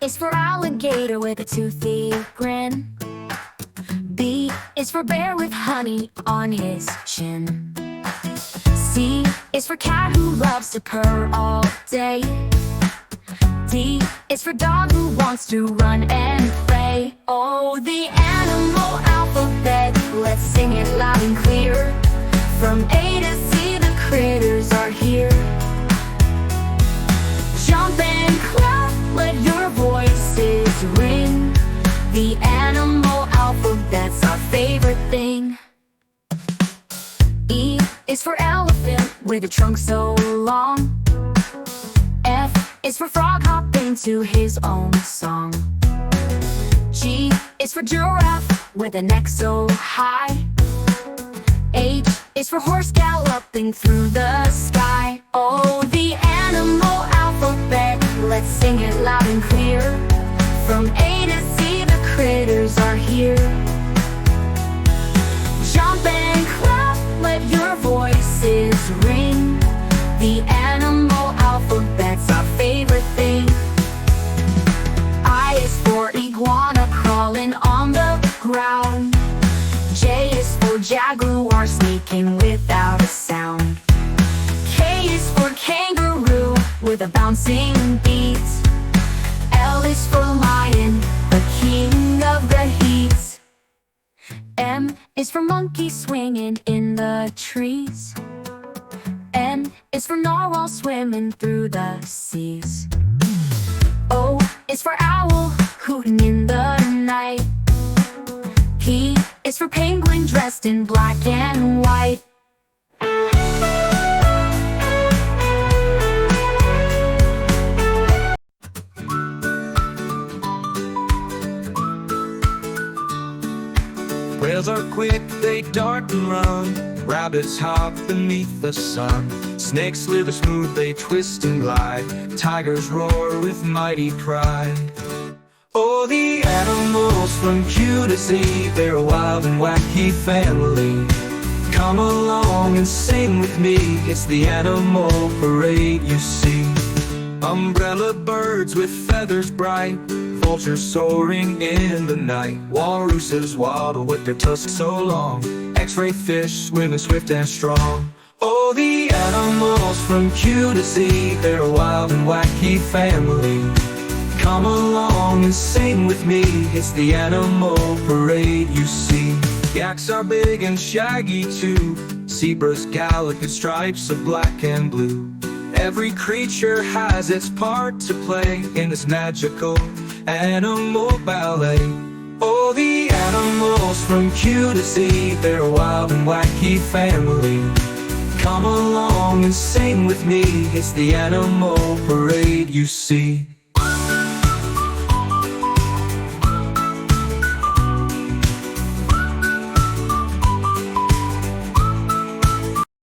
is for alligator with a toothy grin. B is for bear with honey on his chin. C is for cat who loves to purr all day. D is for dog who wants to run and play. Oh, the animal alphabet, let's sing it loud and clear. From A to Z, the critters are here. Jump and clap, let your voices ring. The animal alphabet's our favorite thing. E is for elephant with a trunk so long. F is for frog hopping to his own song. G is for giraffe with a neck so high. H is for horse galloping through the sky. Oh, the animal alphabet, let's sing it loud and clear. From A to Z, the critters are here. Jump and clap, let your voices ring. The animal alphabet's our favorite thing. I is for iguana crawling on the ground. J is for jaguar sneaking without a sound. K is for kangaroo with a bouncing beat. L is for lion, the king of the heat. M is for monkey swinging in the trees. N is for narwhal swimming through the seas. O is for owl hooting in the night. P is for penguin dressed in black and white. Whales are quick, they dart and run. Rabbits hop beneath the sun. Snakes slither smooth, they twist and glide. Tigers roar with mighty pride. Oh, the animals from Q to Z, they're a wild and wacky family. Come along and sing with me, it's the animal parade you see. Umbrella birds with feathers bright, vultures soaring in the night. Walruses waddle with their tusks so long, X-ray fish swimming swift and strong. Oh, the animals from Q to Z, they're a wild and wacky family. Come along and sing with me, it's the animal parade you see. Yaks are big and shaggy too, zebras gallop in stripes of black and blue. Every creature has its part to play in this magical animal ballet. Oh, the animals from Q to Z, they're a wild and wacky family. Come along and sing with me, it's the animal parade you see.